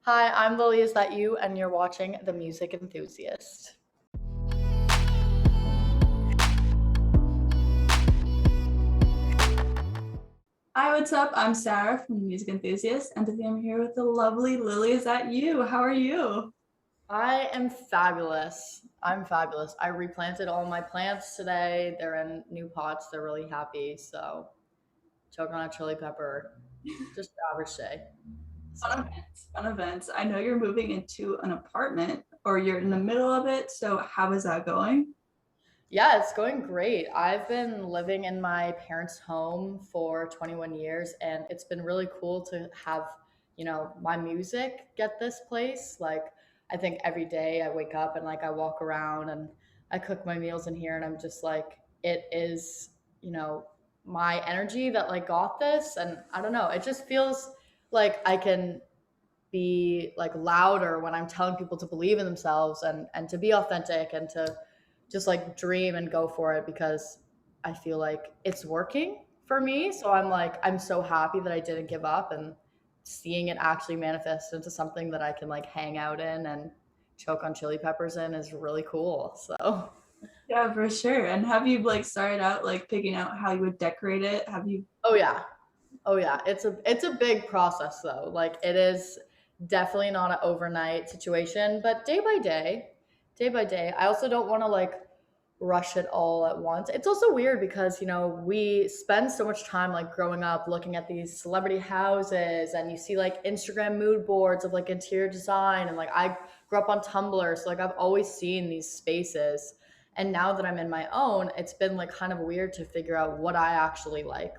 Hi, I'm Lilyisthatyou, and you're watching The Music Enthusiast. Hi, what's up? I'm Sarah from the Music Enthusiast, and today I'm here with the lovely Lilyisthatyou. How are you? I am fabulous. I'm fabulous. I replanted all my plants today. They're in new pots. They're really happy. So, choke on a chili pepper. Just average day. Fun So, events, fun events. I know you're moving into an apartment or you're in the middle of it, so how is that going? yeah, it's going great. I've been living in my parents' home for 21 years, and it's been really cool to have, my music get this place. Like, I think every day I wake up and like I walk around and I cook my meals in here, and I'm just like, it is, my energy that like got this. And I don't know, it just feels like I can be like louder when I'm telling people to believe in themselves and to be authentic and to just like dream and go for it because I feel like it's working for me. So I'm like I'm so happy that I didn't give up and seeing it actually manifest into something that I can like hang out in and choke on chili peppers in is really cool. So Yeah, for sure. And have you started out picking out how you would decorate it? Have you? oh yeah. Oh yeah, it's a big process though. Like it is definitely not an overnight situation, but day by day, day by day. I also don't want to like rush it all at once. It's also weird because, we spend so much time like growing up looking at these celebrity houses and you see like Instagram mood boards of like interior design and like I grew up on Tumblr, so like I've always seen these spaces. And now that I'm in my own, it's been like kind of weird to figure out what I actually like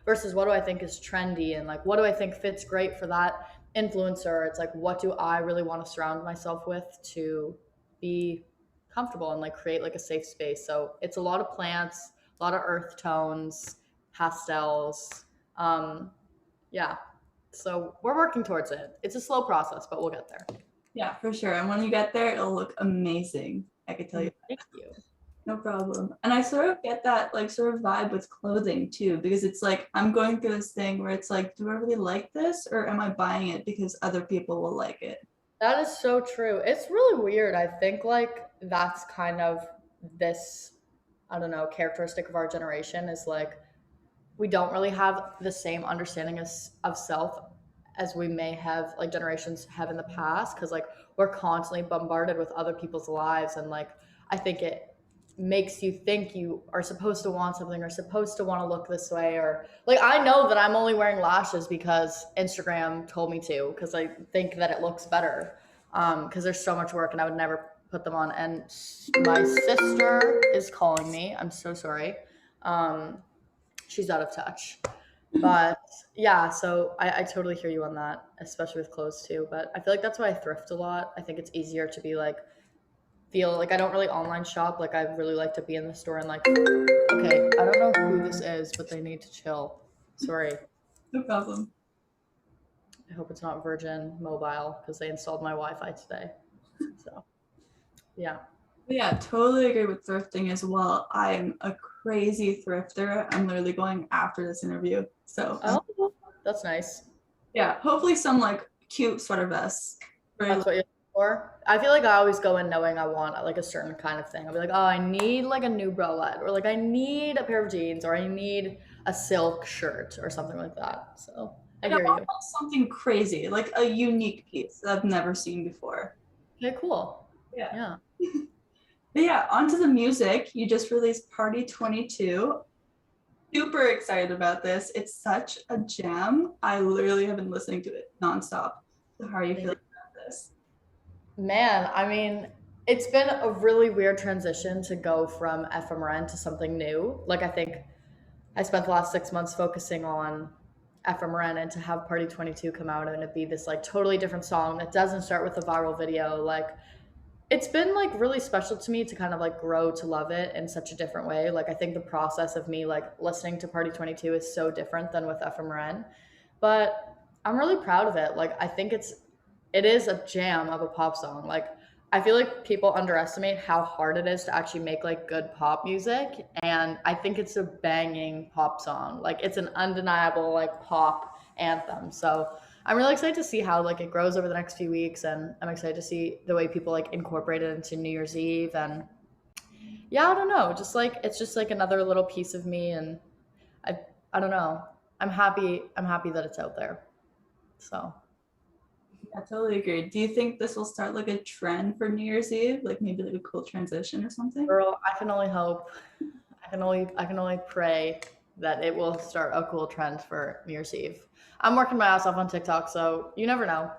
versus what do I think is trendy and like what do I think fits great for that influencer. It's like what do I really want to surround myself with to be comfortable and like create like a safe space. So it's a lot of plants, a lot of earth tones, pastels. Um, yeah. So we're working towards it. It's a slow process, but we'll get there. Yeah, for sure. And when you get there, it'll look amazing. I could tell you. Thank you. No problem. And I sort of get that sort of vibe with clothing too, because it's like I'm going through this thing where it's like, do I really like this or am I buying it because other people will like it? That is so true. It's really weird. I think like that's kind of this, I don't know, characteristic of our generation is like we don't really have the same understanding of self as we may have like generations have in the past because like we're constantly bombarded with other people's lives and like I think it makes you think you are supposed to want something or supposed to want to look this way or like I know that I'm only wearing lashes because Instagram told me to because I think that it looks better because there's so much work and I would never put them on. And my sister is calling me. I'm so sorry. um she's out of touch. But yeah, so I totally hear you on that, especially with clothes too. But I feel like that's why I thrift a lot. I think it's easier to be like feel like I don't really online shop. Like I really like to be in the store and like, okay, I don't know who this is, but they need to chill. Sorry. No problem. I hope it's not Virgin Mobile because they installed my Wi-Fi today. So yeah. Yeah, totally agree with thrifting as well. I'm a crazy thrifter. I'm literally going after this interview. So, Oh, that's nice. yeah, hopefully some cute sweater vests. Very That's what you're looking for. I feel like I always go in knowing I want like a certain kind of thing. I'll be like, oh, I need like a new bralette, or like I need a pair of jeans, or I need a silk shirt, or something like that. So I like I hear want you. something crazy, like a unique piece that I've never seen before. Okay, cool. Yeah. Yeah. But yeah, onto the music. You just released Party 22. Super excited about this. It's such a jam. I literally have been listening to it nonstop. So how are you Thank feeling you. about this? Man, I mean, it's been a really weird transition to go from FMRN to something new. Like I think I spent the last 6 months focusing on FMRN and to have Party 22 come out and it be this like totally different song that doesn't start with a viral video. Like it's been like really special to me to kind of like grow to love it in such a different way. Like I think the process of me like listening to Party 22 is so different than with FMRN. But I'm really proud of it. Like I think it is a jam of a pop song. Like I feel like people underestimate how hard it is to actually make like good pop music and I think it's a banging pop song. Like it's an undeniable like pop anthem. So I'm really excited to see how like it grows over the next few weeks, and I'm excited to see the way people like incorporate it into New Year's Eve. And yeah, I don't know, just like it's just like another little piece of me, and I I don't know. I'm happy that it's out there. So, I totally agree. Do you think this will start like a trend for New Year's Eve? Like maybe like a cool transition or something? girl, I can only hope. I can only pray that it will start a cool trend for New Year's Eve. I'm working my ass off on TikTok, so you never know.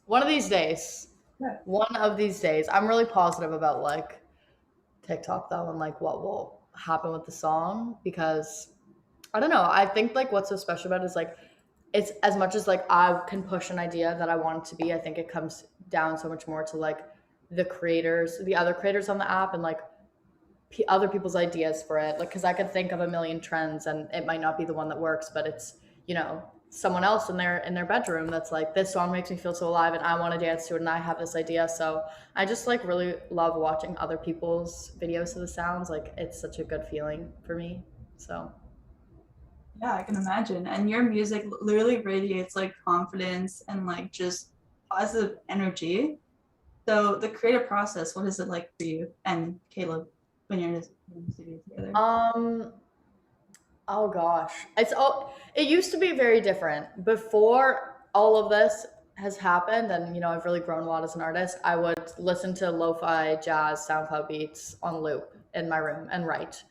One of these days, Yeah. one of these days, I'm really positive about like TikTok though, and like what will happen with the song, because I don't know. I think like what's so special about it is like it's as much as like I can push an idea that I want it to be. I think it comes down so much more to like the creators, the other creators on the app, and like other people's ideas for it. Like, because I could think of a million trends, and it might not be the one that works, but it's someone else in their bedroom that's like, this song makes me feel so alive, and I want to dance to it, and I have this idea. So I just like really love watching other people's videos of the sounds. Like, it's such a good feeling for me. So Yeah, I can imagine. And your music literally radiates like confidence and like just positive energy. So the creative process, what is it like for you and Caleb when you're in the studio together? um oh gosh, it used to be very different before all of this has happened, and I've really grown a lot as an artist. I would listen to lo-fi jazz SoundCloud beats on loop in my room and write.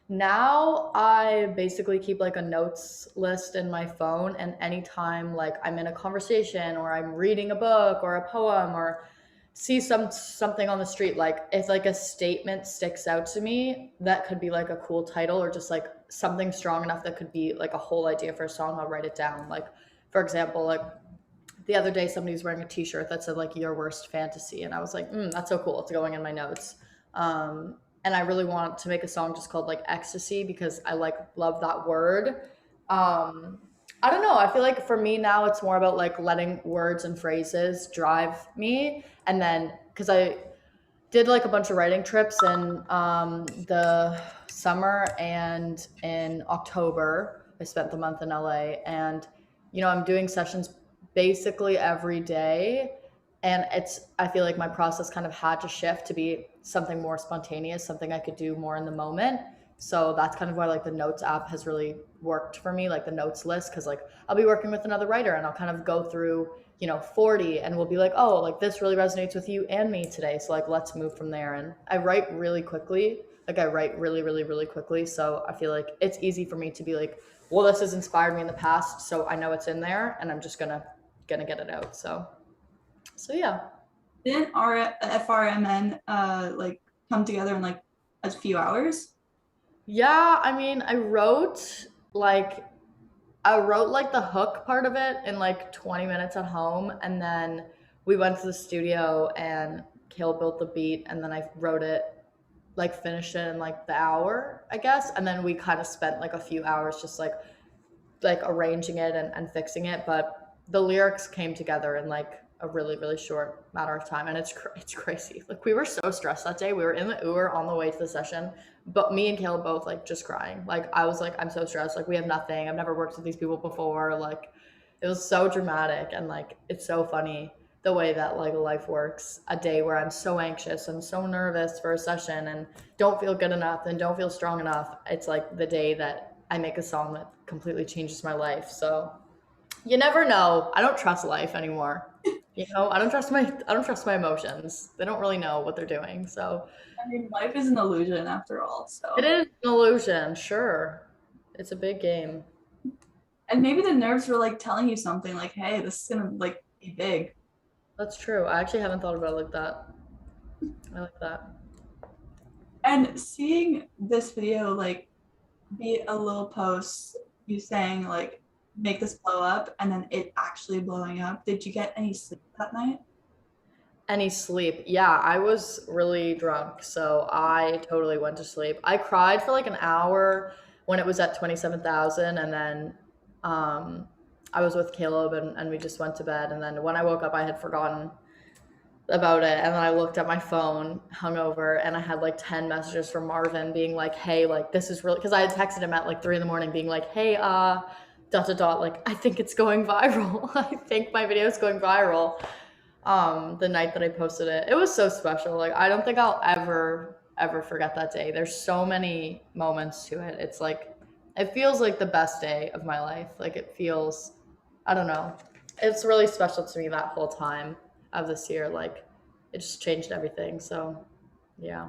Now I basically keep like a notes list in my phone, and anytime like I'm in a conversation or I'm reading a book or a poem or see something on the street, like if like a statement sticks out to me that could be like a cool title, or just like something strong enough that could be like a whole idea for a song, I'll write it down. Like, for example, like the other day somebody was wearing a t-shirt that said like your worst fantasy, and I was like, that's so cool, it's going in my notes. And I really want to make a song just called like ecstasy, because I like love that word. um I don't know, I feel like for me now it's more about like letting words and phrases drive me. And then because I did like a bunch of writing trips in the summer, and in October I spent the month in LA, and I'm doing sessions basically every day. And I feel like my process kind of had to shift to be something more spontaneous, something I could do more in the moment. So that's kind of why like the notes app has really worked for me, like the notes list, because like I'll be working with another writer, and I'll kind of go through 40, and we'll be like, oh, like this really resonates with you and me today, so like let's move from there. And I write really quickly, like I write really really really quickly, so I feel like it's easy for me to be like, well, this has inspired me in the past, so I know it's in there, and I'm just gonna get it out. So yeah. Didn't our FRMN like come together in like a few hours? Yeah, I mean, like I wrote like the hook part of it in like 20 minutes at home, and then we went to the studio and Kale built the beat, and then I wrote it, like finished it in like the hour, I guess. And then we kind of spent like a few hours just like arranging it and fixing it. But the lyrics came together in like a really really short matter of time, and it's crazy. Like, we were so stressed that day. We were in the Uber on the way to the session, but me and Caleb both like just crying. Like, I was like, I'm so stressed. Like, we have nothing. I've never worked with these people before. Like, it was so dramatic, and like it's so funny the way that like life works. A day where I'm so anxious and so nervous for a session and don't feel good enough and don't feel strong enough, it's like the day that I make a song that completely changes my life. So you never know. I don't trust life anymore. I don't trust my emotions. They don't really know what they're doing. So I mean, life is an illusion after all. it So, is an illusion, sure. It's a big game. and maybe the nerves were like telling you something like, "Hey, this is gonna like be big." That's true. I actually haven't thought about it like that. I like that. And seeing this video like be a little post, you saying like, "Make this blow up," and then it actually blowing up. Did you get any sleep that night? Any sleep? Yeah, I was really drunk, so I totally went to sleep. I cried for like an hour when it was at 27,000, and then um, I was with Caleb, and we just went to bed. And then when I woke up, I had forgotten about it, and then I looked at my phone hungover, and I had like 10 messages from Marvin being like, hey, like this is really, because I had texted him at like 3 in the morning being like, hey, dot dot dot, like, I think it's going viral. I think my video is going viral. The night that I posted it, it was so special. Like, I don't think I'll ever forget that day. There's so many moments to it. It's like, it feels like the best day of my life. Like, it feels, I don't know. It's really special to me that whole time of this year. Like, it just changed everything. So, yeah.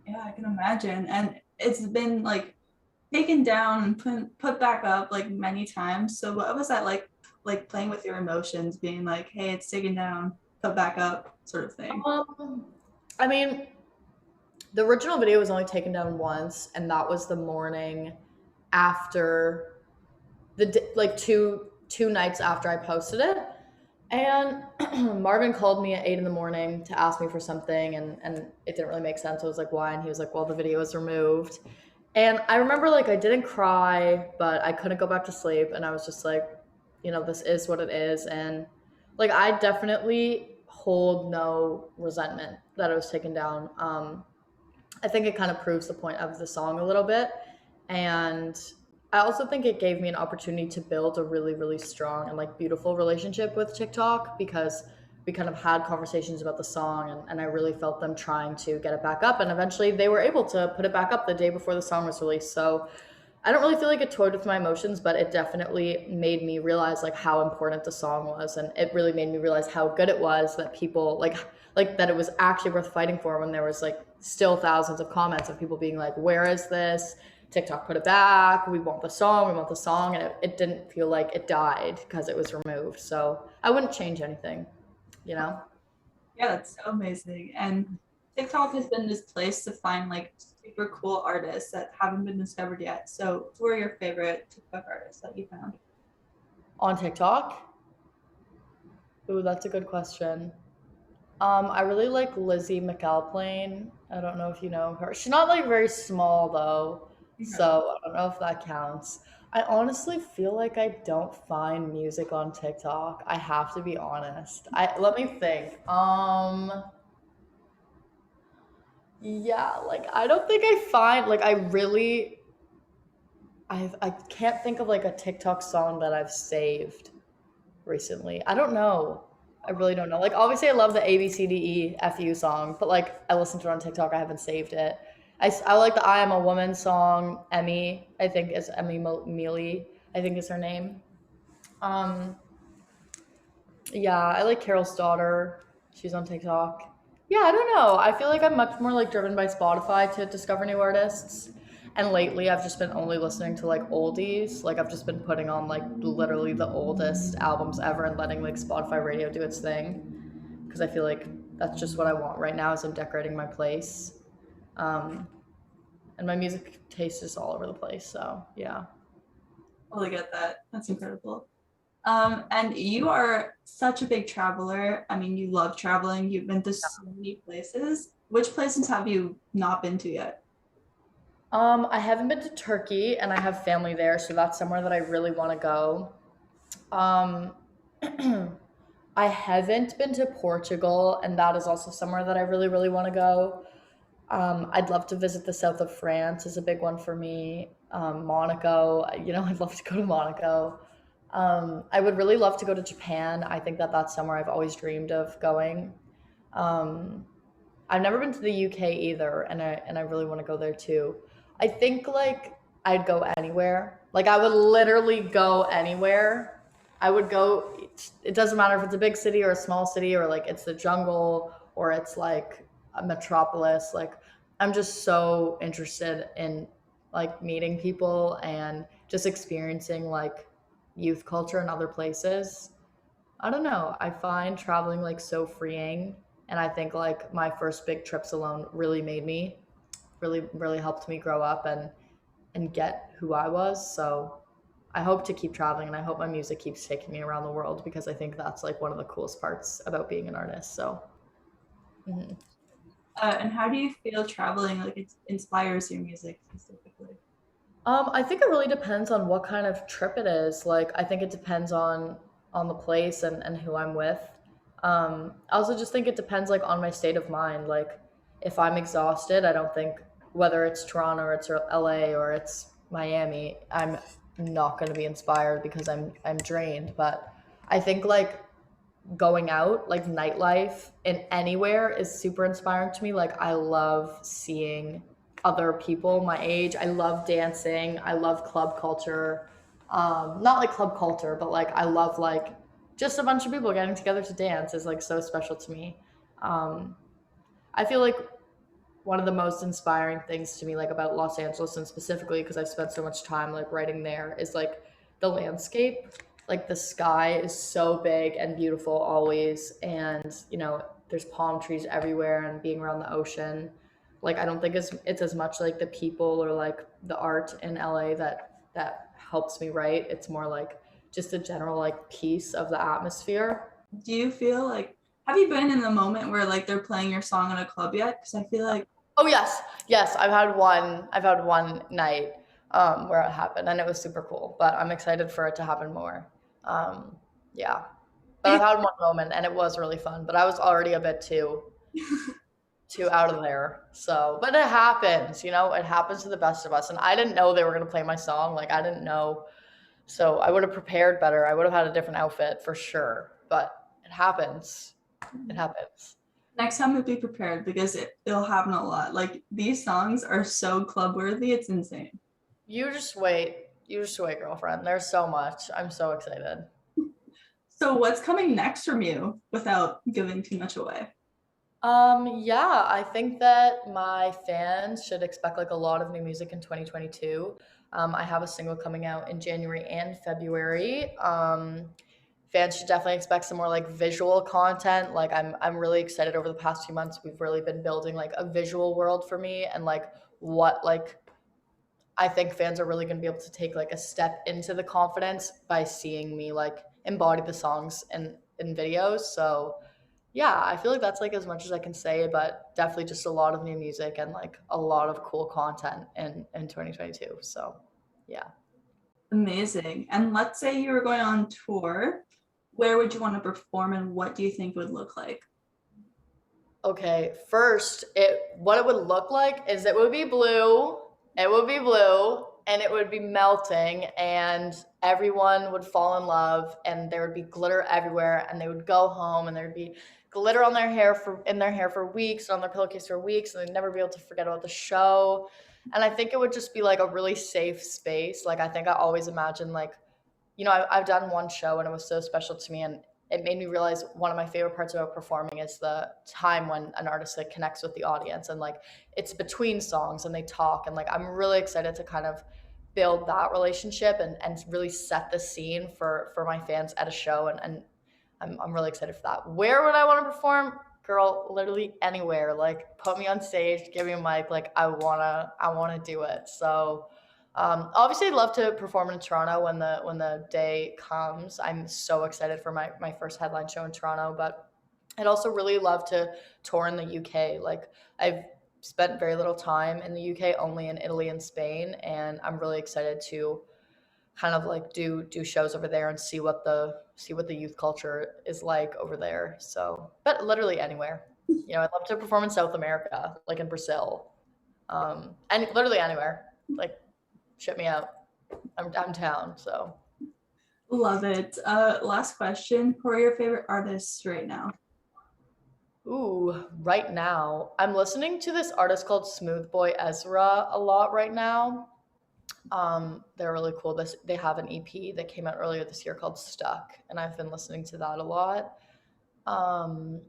Yeah, I can imagine. And it's been like taken down and put back up like many times. So what was that like playing with your emotions, being like, hey, it's taken down, put back up, sort of thing? I mean, the original video was only taken down once, and that was the morning after like two nights after I posted it. And Marvin called me at 8 in the morning to ask me for something, and it didn't really make sense. I was like, why? And he was like, well, the video was removed. And I remember, like, I didn't cry, but I couldn't go back to sleep. And I was just like, this is what it is. And, like, I definitely hold no resentment that it was taken down. I think it kind of proves the point of the song a little bit. And I also think it gave me an opportunity to build a really, really strong and like beautiful relationship with TikTok, because we kind of had conversations about the song, and I really felt them trying to get it back up. And eventually they were able to put it back up the day before the song was released. So I don't really feel like it toyed with my emotions, but it definitely made me realize like how important the song was. And it really made me realize how good it was, that people like that it was actually worth fighting for, when there was like still thousands of comments of people being like, where is this? TikTok put it back. We want the song. We want the song. And it didn't feel like it died because it was removed. So I wouldn't change anything, you know? Yeah, that's so amazing. And TikTok has been this place to find like super cool artists that haven't been discovered yet. So who are your favorite TikTok artists that you found? On TikTok? Ooh, that's a good question. I really like Lizzie McAlpine. I don't know if you know her. She's not like very small though, so I don't know if that counts. I honestly feel like I don't find music on TikTok. I have to be honest. I let me think. Yeah, like I don't think I find like I really I can't think of like a TikTok song that I've saved recently. I don't know. I really don't know. Like, obviously, I love the ABCDEFU song, but like, I listened to it on TikTok. I haven't saved it. I like the I Am a Woman song. Emmy, I think is Emmy Mealy, I think is her name. Um, yeah, I like Carol's Daughter. She's on TikTok. Yeah, I don't know. I feel like I'm much more like driven by Spotify to discover new artists. And lately I've just been only listening to like oldies. Like I've just been putting on like literally the oldest albums ever and letting like Spotify radio do its thing. Because I feel like that's just what I want right now as I'm decorating my place. Um, and my music taste is all over the place. So yeah. Totally get that. That's incredible. And you are such a big traveler. I mean, you love traveling. You've been to so many places. Which places have you not been to yet? I haven't been to Turkey, and I have family there, so that's somewhere that I really want to go. Um, I haven't been to Portugal, and that is also somewhere that I really, really want to go. I'd love to visit the south of France is a big one for me. Monaco, I'd love to go to Monaco. I would really love to go to Japan. I think that that's somewhere I've always dreamed of going. Um, I've never been to the UK either, and I really want to go there too. I think like I'd go anywhere. Like I would literally go anywhere. I would go. It doesn't matter if it's a big city or a small city, or like it's the jungle or it's like a metropolis. Like I'm just so interested in like meeting people and just experiencing like youth culture in other places. I don't know. I find traveling like so freeing. And I think like my first big trips alone really made me, really, really helped me grow up and get who I was. So I hope to keep traveling, and I hope my music keeps taking me around the world, because I think that's like one of the coolest parts about being an artist. So mhm. And how do you feel traveling like it inspires your music specifically? I think it really depends on what kind of trip it is. Like, I think it depends on the place and who I'm with. I also just think it depends like on my state of mind. Like, if I'm exhausted, I don't think whether it's Toronto or it's LA or it's Miami, not going to be inspired because I'm drained. But I think like going out, like nightlife and anywhere is super inspiring to me. Like I love seeing other people my age. I love dancing. I love club culture. Not like club culture, but like I love like just a bunch of people getting together to dance is like so special to me. Um, I feel like one of the most inspiring things to me like about Los Angeles, and specifically because I've spent so much time like writing there, is like the landscape. Like the sky is so big and beautiful always, and there's palm trees everywhere and being around the ocean. Like I don't think it's as much like the people or like the art in LA that helps me write. It's more like just a general like peace of the atmosphere. Do you feel like, have you been in the moment where like they're playing your song in a club yet? Because I feel like, Oh yes, yes. I've had one night where it happened, and it was super cool. But I'm excited for it to happen more. Um, yeah, but I've had one moment, and it was really fun. But I was already a bit too out of there. So, but it happens. It happens to the best of us. And I didn't know they were gonna play my song. Like I didn't know, so I would have prepared better. I would have had a different outfit for sure. But it happens. It happens. next time be prepared because it'll happen a lot. Like these songs are so club worthy, it's insane. You just wait. You just wait, girlfriend. There's so much. I'm so excited. So what's coming next from you without giving too much away? Yeah, I think that my fans should expect like a lot of new music in 2022. I have a single coming out in January and February. Fans should definitely expect some more like visual content. Like I'm really excited over the past few months. We've really been building like a visual world for me and like what like I think fans are really going to be able to take like a step into the confidence by seeing me like embody the songs in videos. So yeah, I feel like that's like as much as I can say, but definitely just a lot of new music and like a lot of cool content in 2022. So yeah. Amazing. And let's say you were going on tour, where would you want to perform and what do you think would look like? Okay, first, it what it would look like is it would be blue. It would be blue and it would be melting and everyone would fall in love and there would be glitter everywhere and they would go home and there would be glitter on their hair for weeks and on their pillowcase for weeks and they'd never be able to forget about the show. And I think it would just be like a really safe space. Like I think I always imagine like I've done one show and it was so special to me, and it made me realize one of my favorite parts about performing is the time when an artist like connects with the audience and like it's between songs and they talk and like I'm really excited to kind of build that relationship and really set the scene for my fans at a show and I'm really excited for that. Where would I want to perform? Girl, literally anywhere. Like put me on stage, give me a mic, like I wanna do it. So obviously, I'd love to perform in Toronto when the day comes. I'm so excited for my first headline show in Toronto, but I'd also really love to tour in the UK. Like I've spent very little time in the UK, only in Italy and Spain, and I'm really excited to kind of like do shows over there and see what the youth culture is like over there. So, but literally anywhere. I'd love to perform in South America, like in Brazil, and literally anywhere. Like ship me out. I'm down. So, Love it. Last question. Who are your favorite artists right now? ooh, right now I'm listening to this artist called Smooth Boy Ezra a lot right now. They're really cool. They have an EP that came out earlier this year called Stuck, and I've been listening to that a lot. Um,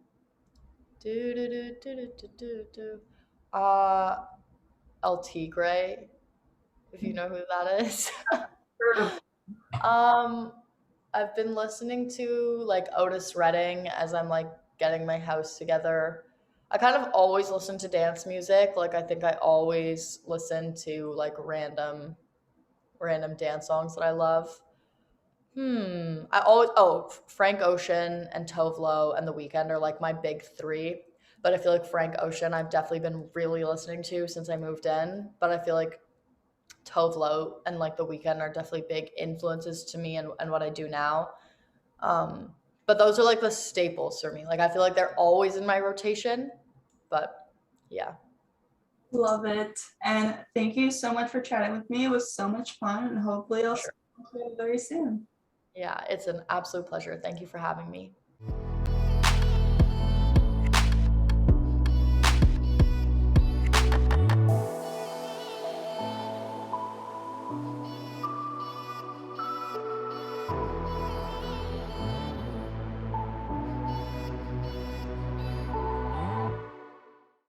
do do do do do do do do. El Tigre, if you know who that is. Heard of- um, I've been listening to like Otis Redding as I'm like getting my house together. I kind of always listen to dance music. Like I think I always listen to like random dance songs that I love. I always Frank Ocean and Tove Lo and The Weeknd are like my big three. But I feel like Frank Ocean I've definitely been really listening to since I moved in. But I feel like Tove Lo and like The Weeknd are definitely big influences to me and what I do now. Um, but those are like the staples for me. Like I feel like they're always in my rotation. But yeah, Love it. And thank you so much for chatting with me. It was so much fun. And hopefully I'll see sure. very soon. Yeah, it's an absolute pleasure. Thank you for having me.